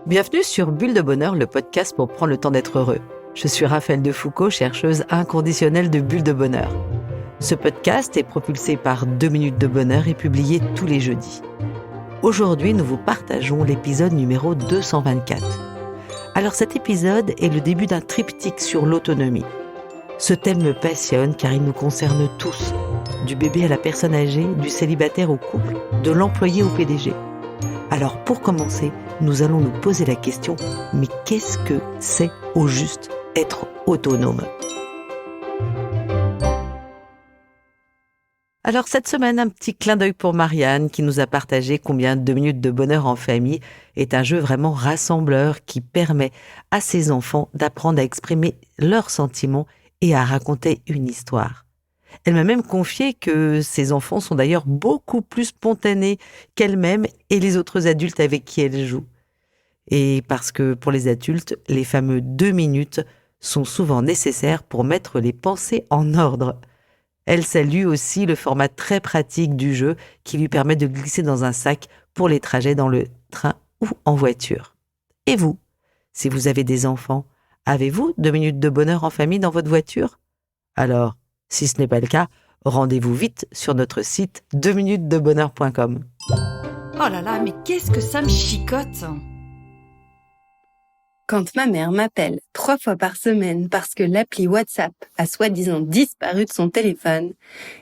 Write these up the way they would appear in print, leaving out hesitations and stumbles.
Bienvenue sur Bulle de Bonheur, le podcast pour prendre le temps d'être heureux. Je suis Raphaël Defoucault, chercheuse inconditionnelle de Bulle de Bonheur. Ce podcast est propulsé par 2 minutes de bonheur et publié tous les jeudis. Aujourd'hui, nous vous partageons l'épisode numéro 224. Alors cet épisode est le début d'un triptyque sur l'autonomie. Ce thème me passionne car il nous concerne tous, du bébé à la personne âgée, du célibataire au couple, de l'employé au PDG. Alors pour commencer, nous allons nous poser la question, mais qu'est-ce que c'est au juste être autonome ? Alors cette semaine, un petit clin d'œil pour Marianne qui nous a partagé combien 2 minutes de bonheur en famille est un jeu vraiment rassembleur qui permet à ses enfants d'apprendre à exprimer leurs sentiments et à raconter une histoire. Elle m'a même confié que ses enfants sont d'ailleurs beaucoup plus spontanés qu'elle-même et les autres adultes avec qui elle joue. Et parce que pour les adultes, les fameux 2 minutes sont souvent nécessaires pour mettre les pensées en ordre. Elle salue aussi le format très pratique du jeu qui lui permet de glisser dans un sac pour les trajets dans le train ou en voiture. Et vous, si vous avez des enfants, avez-vous 2 minutes de bonheur en famille dans votre voiture ? Alors, si ce n'est pas le cas, rendez-vous vite sur notre site 2minutesdebonheur.com. Oh là là, mais qu'est-ce que ça me chicote! Quand ma mère m'appelle 3 fois par semaine parce que l'appli WhatsApp a soi-disant disparu de son téléphone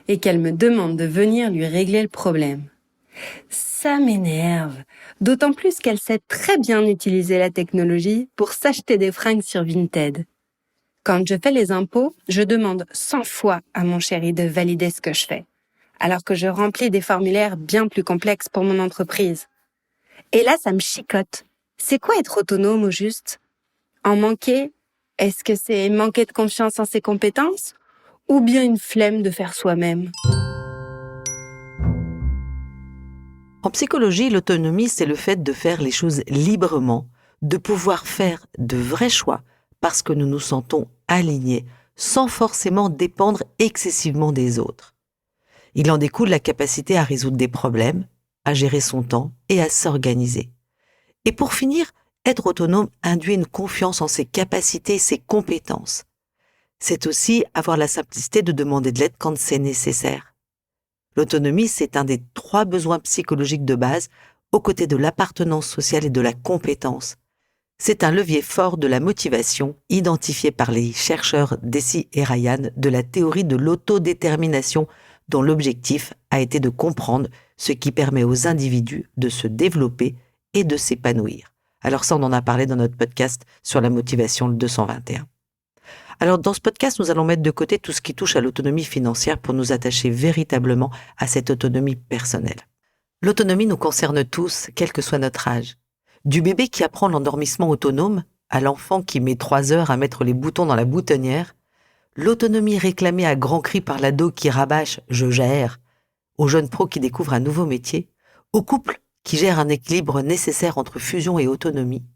et qu'elle me demande de venir lui régler le problème. Ça m'énerve, d'autant plus qu'elle sait très bien utiliser la technologie pour s'acheter des fringues sur Vinted. Quand je fais les impôts, je demande 100 fois à mon chéri de valider ce que je fais, alors que je remplis des formulaires bien plus complexes pour mon entreprise. Et là, ça me chicote. C'est quoi être autonome au juste ? En manquer ? Est-ce que c'est manquer de confiance en ses compétences ? Ou bien une flemme de faire soi-même ? En psychologie, l'autonomie, c'est le fait de faire les choses librement, de pouvoir faire de vrais choix parce que nous nous sentons alignés, sans forcément dépendre excessivement des autres. Il en découle la capacité à résoudre des problèmes, à gérer son temps et à s'organiser. Et pour finir, être autonome induit une confiance en ses capacités et ses compétences. C'est aussi avoir la simplicité de demander de l'aide quand c'est nécessaire. L'autonomie, c'est un des 3 besoins psychologiques de base, aux côtés de l'appartenance sociale et de la compétence. C'est un levier fort de la motivation, identifié par les chercheurs Deci et Ryan de la théorie de l'autodétermination, dont l'objectif a été de comprendre ce qui permet aux individus de se développer et de s'épanouir. Alors ça, on en a parlé dans notre podcast sur la motivation, le 221. Alors dans ce podcast, nous allons mettre de côté tout ce qui touche à l'autonomie financière pour nous attacher véritablement à cette autonomie personnelle. L'autonomie nous concerne tous, quel que soit notre âge. Du bébé qui apprend l'endormissement autonome à l'enfant qui met 3 heures à mettre les boutons dans la boutonnière, l'autonomie réclamée à grands cris par l'ado qui rabâche « je gère », au jeune pro qui découvre un nouveau métier, au couple qui gère un équilibre nécessaire entre fusion et autonomie,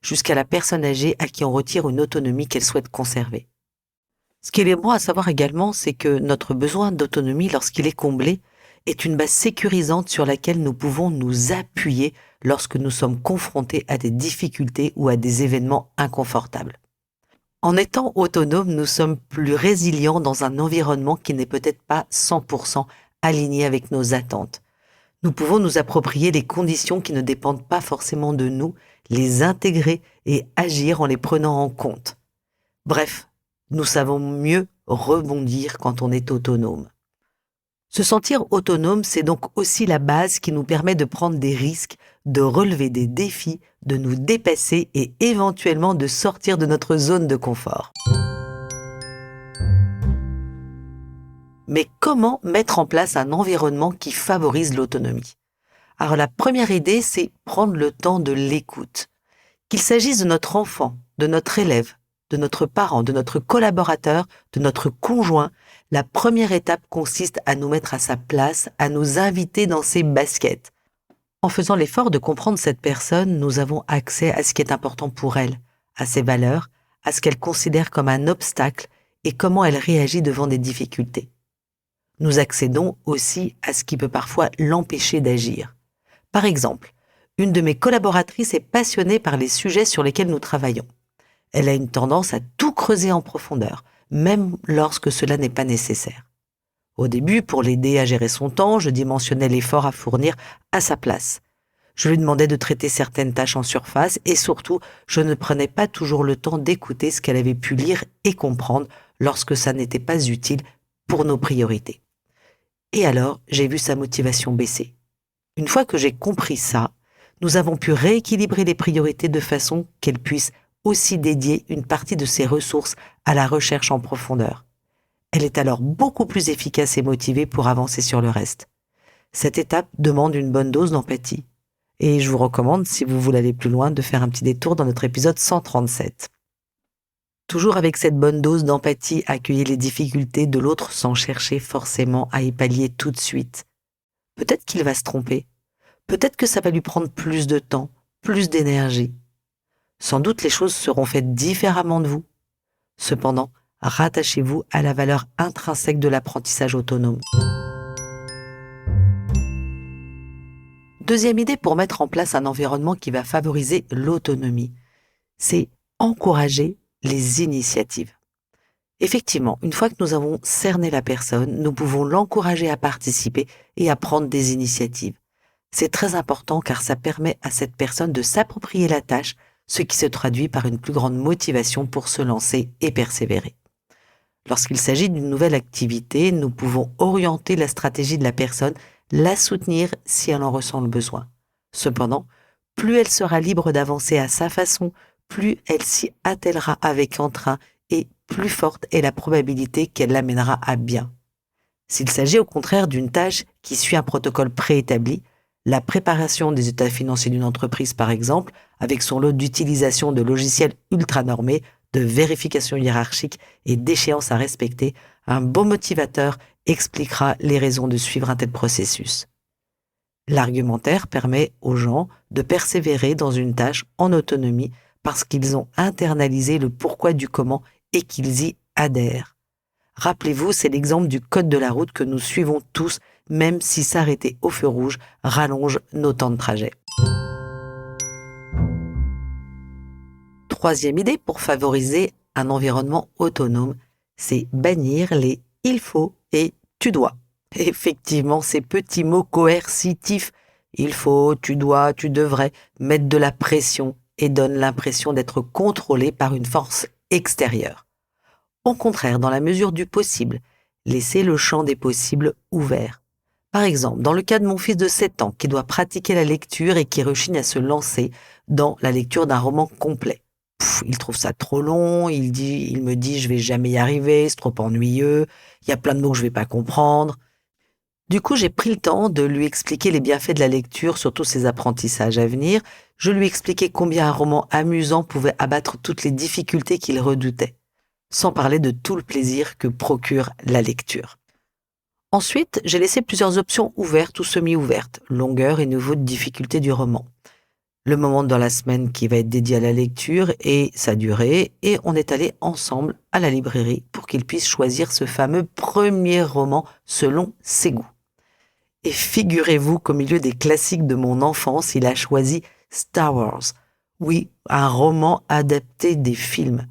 jusqu'à la personne âgée à qui on retire une autonomie qu'elle souhaite conserver. Ce qu'il est bon à savoir également, c'est que notre besoin d'autonomie, lorsqu'il est comblé, est une base sécurisante sur laquelle nous pouvons nous appuyer lorsque nous sommes confrontés à des difficultés ou à des événements inconfortables. En étant autonomes, nous sommes plus résilients dans un environnement qui n'est peut-être pas 100% aligné avec nos attentes. Nous pouvons nous approprier les conditions qui ne dépendent pas forcément de nous, les intégrer et agir en les prenant en compte. Bref, nous savons mieux rebondir quand on est autonome. Se sentir autonome, c'est donc aussi la base qui nous permet de prendre des risques, de relever des défis, de nous dépasser et éventuellement de sortir de notre zone de confort. Mais comment mettre en place un environnement qui favorise l'autonomie ? Alors la première idée, c'est prendre le temps de l'écoute. Qu'il s'agisse de notre enfant, de notre élève, de notre parent, de notre collaborateur, de notre conjoint, la première étape consiste à nous mettre à sa place, à nous inviter dans ses baskets. En faisant l'effort de comprendre cette personne, nous avons accès à ce qui est important pour elle, à ses valeurs, à ce qu'elle considère comme un obstacle et comment elle réagit devant des difficultés. Nous accédons aussi à ce qui peut parfois l'empêcher d'agir. Par exemple, Une de mes collaboratrices est passionnée par les sujets sur lesquels nous travaillons. Elle a une tendance à tout creuser en profondeur, même lorsque cela n'est pas nécessaire. Au début, pour l'aider à gérer son temps, je dimensionnais l'effort à fournir à sa place. Je lui demandais de traiter certaines tâches en surface et surtout, je ne prenais pas toujours le temps d'écouter ce qu'elle avait pu lire et comprendre lorsque ça n'était pas utile pour nos priorités. Et alors, j'ai vu sa motivation baisser. Une fois que j'ai compris ça, nous avons pu rééquilibrer les priorités de façon qu'elle puisse aussi dédier une partie de ses ressources à la recherche en profondeur. Elle est alors beaucoup plus efficace et motivée pour avancer sur le reste. Cette étape demande une bonne dose d'empathie. Et je vous recommande, si vous voulez aller plus loin, de faire un petit détour dans notre épisode 137. Toujours avec cette bonne dose d'empathie, accueillir les difficultés de l'autre sans chercher forcément à y pallier tout de suite. Peut-être qu'il va se tromper. Peut-être que ça va lui prendre plus de temps, plus d'énergie. Sans doute les choses seront faites différemment de vous. Cependant, rattachez-vous à la valeur intrinsèque de l'apprentissage autonome. Deuxième idée pour mettre en place un environnement qui va favoriser l'autonomie, c'est encourager les initiatives. Effectivement, une fois que nous avons cerné la personne, nous pouvons l'encourager à participer et à prendre des initiatives. C'est très important car ça permet à cette personne de s'approprier la tâche, ce qui se traduit par une plus grande motivation pour se lancer et persévérer. Lorsqu'il s'agit d'une nouvelle activité, nous pouvons orienter la stratégie de la personne, la soutenir si elle en ressent le besoin. Cependant, plus elle sera libre d'avancer à sa façon, plus elle s'y attellera avec entrain et plus forte est la probabilité qu'elle l'amènera à bien. S'il s'agit au contraire d'une tâche qui suit un protocole préétabli, la préparation des états financiers d'une entreprise par exemple, avec son lot d'utilisation de logiciels ultra normés, de vérification hiérarchique et d'échéances à respecter, un bon motivateur expliquera les raisons de suivre un tel processus. L'argumentaire permet aux gens de persévérer dans une tâche en autonomie parce qu'ils ont internalisé le pourquoi du comment et qu'ils y adhèrent. Rappelez-vous, c'est l'exemple du code de la route que nous suivons tous, même si s'arrêter au feu rouge rallonge nos temps de trajet. Troisième idée pour favoriser un environnement autonome, c'est bannir les « il faut » et « tu dois ». Effectivement, ces petits mots coercitifs « il faut »,« tu dois »,« tu devrais » mettent de la pression et donnent l'impression d'être contrôlés par une force extérieure. Au contraire, dans la mesure du possible, laissez le champ des possibles ouvert. Par exemple, dans le cas de mon fils de 7 ans qui doit pratiquer la lecture et qui rechigne à se lancer dans la lecture d'un roman complet. Il trouve ça trop long, il me dit je vais jamais y arriver, c'est trop ennuyeux, il y a plein de mots que je vais pas comprendre. Du coup, j'ai pris le temps de lui expliquer les bienfaits de la lecture, surtout ses apprentissages à venir. Je lui expliquais combien un roman amusant pouvait abattre toutes les difficultés qu'il redoutait, sans parler de tout le plaisir que procure la lecture. Ensuite, j'ai laissé plusieurs options ouvertes ou semi-ouvertes, longueur et niveau de difficulté du roman. Le moment dans la semaine qui va être dédié à la lecture et sa durée, et on est allé ensemble à la librairie pour qu'il puisse choisir ce fameux premier roman selon ses goûts. Et figurez-vous qu'au milieu des classiques de mon enfance, il a choisi Star Wars. Oui, un roman adapté des films.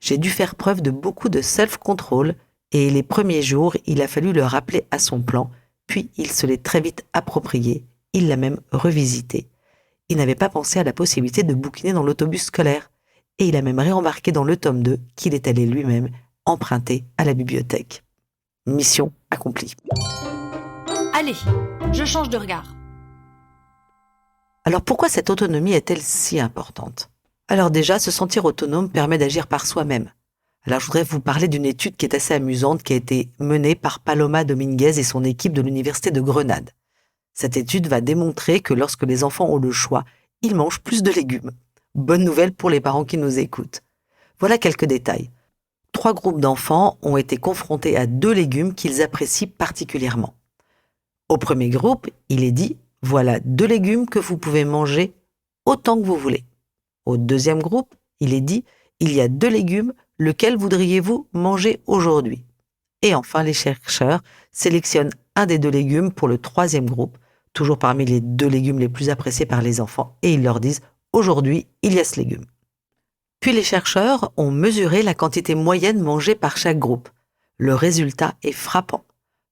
J'ai dû faire preuve de beaucoup de self-control et les premiers jours, il a fallu le rappeler à son plan, puis il se l'est très vite approprié, il l'a même revisité. Il n'avait pas pensé à la possibilité de bouquiner dans l'autobus scolaire et il a même réembarqué dans le tome 2 qu'il est allé lui-même emprunter à la bibliothèque. Mission accomplie. Allez, je change de regard. Alors pourquoi cette autonomie est-elle si importante ? Alors déjà, se sentir autonome permet d'agir par soi-même. Alors je voudrais vous parler d'une étude qui est assez amusante qui a été menée par Paloma Dominguez et son équipe de l'Université de Grenade. Cette étude va démontrer que lorsque les enfants ont le choix, ils mangent plus de légumes. Bonne nouvelle pour les parents qui nous écoutent. Voilà quelques détails. 3 groupes d'enfants ont été confrontés à 2 légumes qu'ils apprécient particulièrement. Au premier groupe, il est dit « Voilà 2 légumes que vous pouvez manger autant que vous voulez ». Au deuxième groupe, il est dit « Il y a 2 légumes, lequel voudriez-vous manger aujourd'hui ?» Et enfin, les chercheurs sélectionnent un des 2 légumes pour le troisième groupe, toujours parmi les 2 légumes les plus appréciés par les enfants, et ils leur disent « Aujourd'hui, il y a ce légume ». Puis les chercheurs ont mesuré la quantité moyenne mangée par chaque groupe. Le résultat est frappant.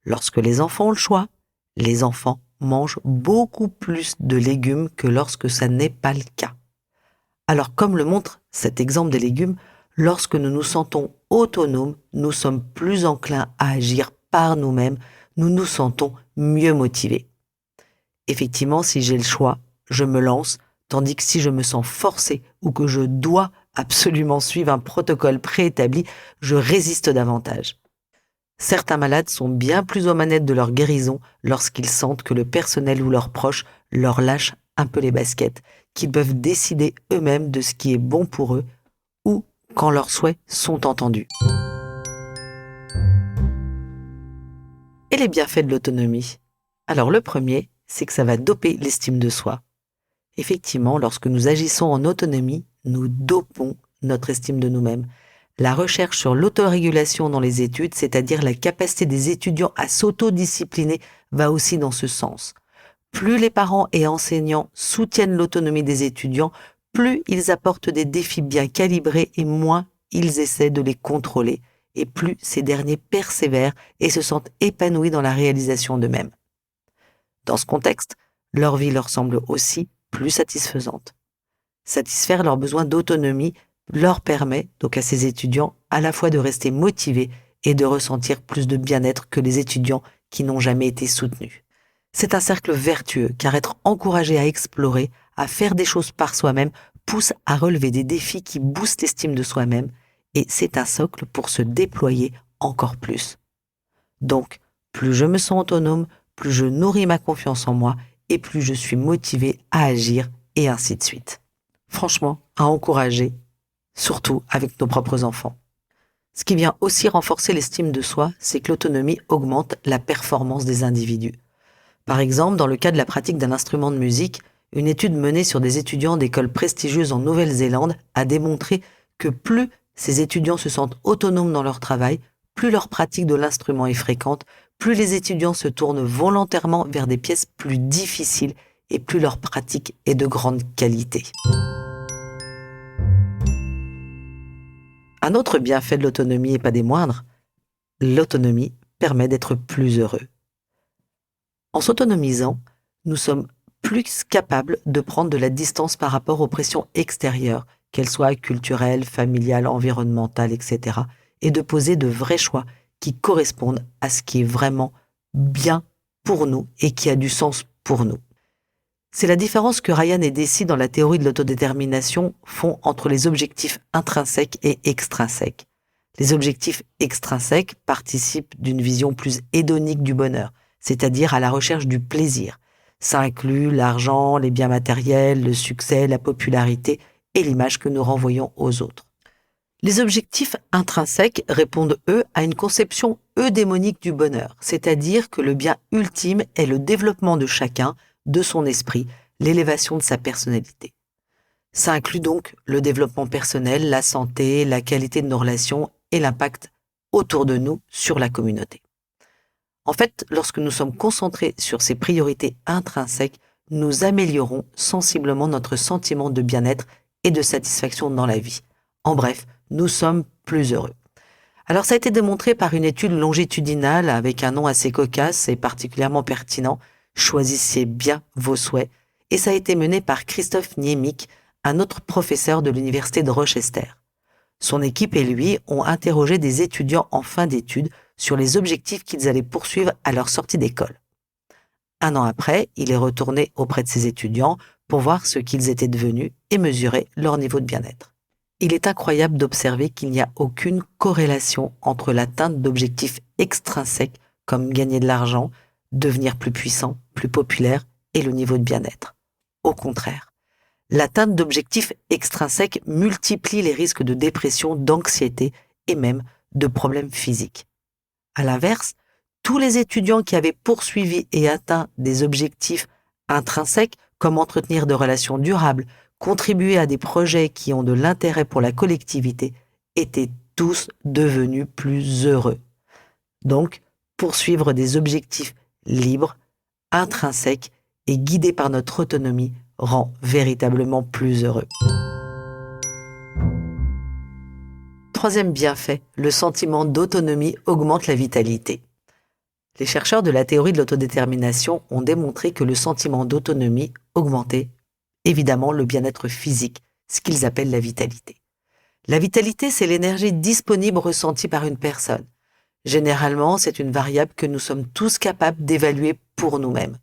Lorsque les enfants ont le choix, les enfants mangent beaucoup plus de légumes que lorsque ça n'est pas le cas. Alors, comme le montre cet exemple des légumes, lorsque nous nous sentons autonomes, nous sommes plus enclins à agir par nous-mêmes, nous nous sentons mieux motivés. Effectivement, si j'ai le choix, je me lance, tandis que si je me sens forcé ou que je dois absolument suivre un protocole préétabli, je résiste davantage. Certains malades sont bien plus aux manettes de leur guérison lorsqu'ils sentent que le personnel ou leurs proches leur lâchent un peu les baskets, qu'ils peuvent décider eux-mêmes de ce qui est bon pour eux ou quand leurs souhaits sont entendus. Et les bienfaits de l'autonomie? Alors le premier, c'est que ça va doper l'estime de soi. Effectivement, lorsque nous agissons en autonomie, nous dopons notre estime de nous-mêmes. La recherche sur l'autorégulation dans les études, c'est-à-dire la capacité des étudiants à s'autodiscipliner, va aussi dans ce sens. Plus les parents et enseignants soutiennent l'autonomie des étudiants, plus ils apportent des défis bien calibrés et moins ils essaient de les contrôler, et plus ces derniers persévèrent et se sentent épanouis dans la réalisation d'eux-mêmes. Dans ce contexte, leur vie leur semble aussi plus satisfaisante. Satisfaire leurs besoins d'autonomie leur permet, donc à ces étudiants, à la fois de rester motivés et de ressentir plus de bien-être que les étudiants qui n'ont jamais été soutenus. C'est un cercle vertueux, car être encouragé à explorer, à faire des choses par soi-même, pousse à relever des défis qui boostent l'estime de soi-même, et c'est un socle pour se déployer encore plus. Donc, plus je me sens autonome, plus je nourris ma confiance en moi, et plus je suis motivé à agir, et ainsi de suite. Franchement, à encourager, surtout avec nos propres enfants. Ce qui vient aussi renforcer l'estime de soi, c'est que l'autonomie augmente la performance des individus. Par exemple, dans le cas de la pratique d'un instrument de musique, une étude menée sur des étudiants d'écoles prestigieuses en Nouvelle-Zélande a démontré que plus ces étudiants se sentent autonomes dans leur travail, plus leur pratique de l'instrument est fréquente, plus les étudiants se tournent volontairement vers des pièces plus difficiles et plus leur pratique est de grande qualité. Un autre bienfait de l'autonomie, et pas des moindres, l'autonomie permet d'être plus heureux. En s'autonomisant, nous sommes plus capables de prendre de la distance par rapport aux pressions extérieures, qu'elles soient culturelles, familiales, environnementales, etc., et de poser de vrais choix qui correspondent à ce qui est vraiment bien pour nous et qui a du sens pour nous. C'est la différence que Ryan et Deci dans la théorie de l'autodétermination font entre les objectifs intrinsèques et extrinsèques. Les objectifs extrinsèques participent d'une vision plus hédonique du bonheur, c'est-à-dire à la recherche du plaisir. Ça inclut l'argent, les biens matériels, le succès, la popularité et l'image que nous renvoyons aux autres. Les objectifs intrinsèques répondent, eux, à une conception eudémonique du bonheur, c'est-à-dire que le bien ultime est le développement de chacun, de son esprit, l'élévation de sa personnalité. Ça inclut donc le développement personnel, la santé, la qualité de nos relations et l'impact autour de nous sur la communauté. En fait, lorsque nous sommes concentrés sur ces priorités intrinsèques, nous améliorons sensiblement notre sentiment de bien-être et de satisfaction dans la vie. En bref, nous sommes plus heureux. Alors ça a été démontré par une étude longitudinale avec un nom assez cocasse et particulièrement pertinent. Choisissez bien vos souhaits. Et ça a été mené par Christophe Niemiec, un autre professeur de l'université de Rochester. Son équipe et lui ont interrogé des étudiants en fin d'études sur les objectifs qu'ils allaient poursuivre à leur sortie d'école. 1 an après, il est retourné auprès de ces étudiants pour voir ce qu'ils étaient devenus et mesurer leur niveau de bien-être. Il est incroyable d'observer qu'il n'y a aucune corrélation entre l'atteinte d'objectifs extrinsèques comme gagner de l'argent, devenir plus puissant, plus populaire et le niveau de bien-être. Au contraire, l'atteinte d'objectifs extrinsèques multiplie les risques de dépression, d'anxiété et même de problèmes physiques. À l'inverse, tous les étudiants qui avaient poursuivi et atteint des objectifs intrinsèques comme entretenir de relations durables, contribuer à des projets qui ont de l'intérêt pour la collectivité, étaient tous devenus plus heureux. Donc, poursuivre des objectifs libres, intrinsèques et guidé par notre autonomie rend véritablement plus heureux. Troisième bienfait, le sentiment d'autonomie augmente la vitalité. Les chercheurs de la théorie de l'autodétermination ont démontré que le sentiment d'autonomie augmentait évidemment le bien-être physique, ce qu'ils appellent la vitalité. La vitalité, c'est l'énergie disponible ressentie par une personne. Généralement, c'est une variable que nous sommes tous capables d'évaluer pour nous-mêmes.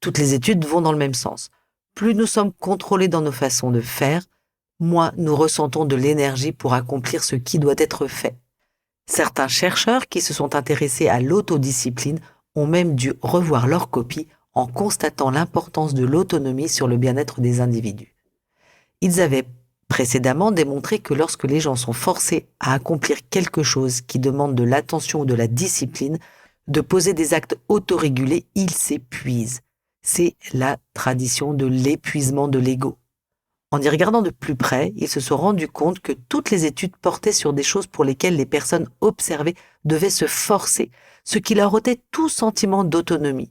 Toutes les études vont dans le même sens. Plus nous sommes contrôlés dans nos façons de faire, moins nous ressentons de l'énergie pour accomplir ce qui doit être fait. Certains chercheurs qui se sont intéressés à l'autodiscipline ont même dû revoir leur copie en constatant l'importance de l'autonomie sur le bien-être des individus. Ils avaient précédemment démontré que lorsque les gens sont forcés à accomplir quelque chose qui demande de l'attention ou de la discipline, de poser des actes autorégulés, ils s'épuisent. C'est la tradition de l'épuisement de l'ego. En y regardant de plus près, ils se sont rendus compte que toutes les études portaient sur des choses pour lesquelles les personnes observées devaient se forcer, ce qui leur ôtait tout sentiment d'autonomie.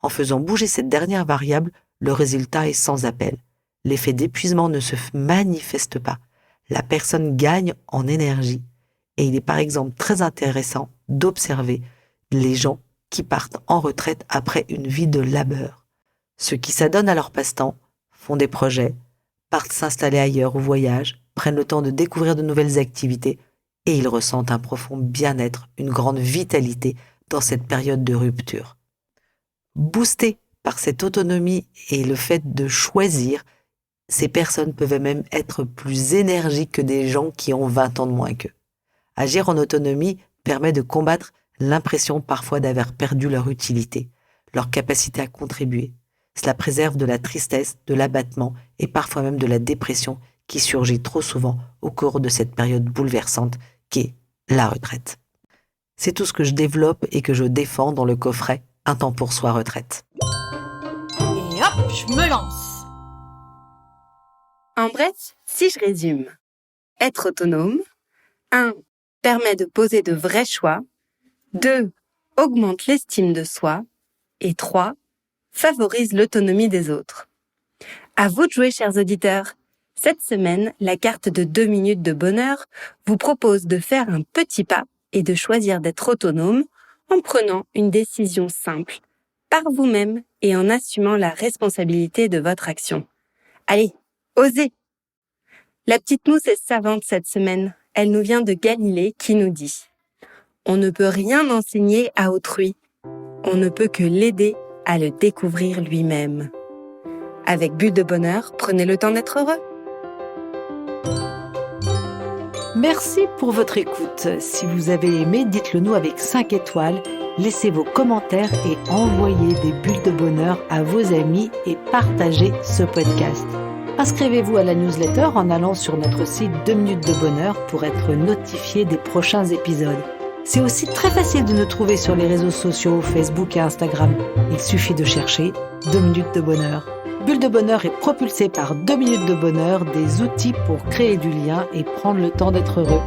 En faisant bouger cette dernière variable, le résultat est sans appel. L'effet d'épuisement ne se manifeste pas. La personne gagne en énergie. Et il est par exemple très intéressant d'observer les gens qui partent en retraite après une vie de labeur. Ceux qui s'adonnent à leur passe-temps, font des projets, partent s'installer ailleurs ou voyagent, prennent le temps de découvrir de nouvelles activités et ils ressentent un profond bien-être, une grande vitalité dans cette période de rupture. Boostés par cette autonomie et le fait de choisir, ces personnes peuvent même être plus énergiques que des gens qui ont 20 ans de moins qu'eux. Agir en autonomie permet de combattre l'impression parfois d'avoir perdu leur utilité, leur capacité à contribuer. Cela préserve de la tristesse, de l'abattement et parfois même de la dépression qui surgit trop souvent au cours de cette période bouleversante qu'est la retraite. C'est tout ce que je développe et que je défends dans le coffret Un temps pour soi retraite. Et hop, je me lance. En bref, si je résume, être autonome, 1. Permet de poser de vrais choix, 2. Augmente l'estime de soi, et 3. Favorise l'autonomie des autres. À vous de jouer, chers auditeurs. Cette semaine, la carte de 2 minutes de bonheur vous propose de faire un petit pas et de choisir d'être autonome en prenant une décision simple, par vous-même et en assumant la responsabilité de votre action. Allez, osez! La petite mousse est savante cette semaine. Elle nous vient de Galilée qui nous dit « On ne peut rien enseigner à autrui. On ne peut que l'aider à le découvrir lui-même. » Avec Bulle de bonheur, prenez le temps d'être heureux. Merci pour votre écoute. Si vous avez aimé, dites-le nous avec 5 étoiles. Laissez vos commentaires et envoyez des bulles de bonheur à vos amis et partagez ce podcast. Inscrivez-vous à la newsletter en allant sur notre site 2 minutes de bonheur pour être notifié des prochains épisodes. C'est aussi très facile de nous trouver sur les réseaux sociaux, Facebook et Instagram. Il suffit de chercher 2 minutes de bonheur. Bulle de bonheur est propulsée par 2 minutes de bonheur, des outils pour créer du lien et prendre le temps d'être heureux.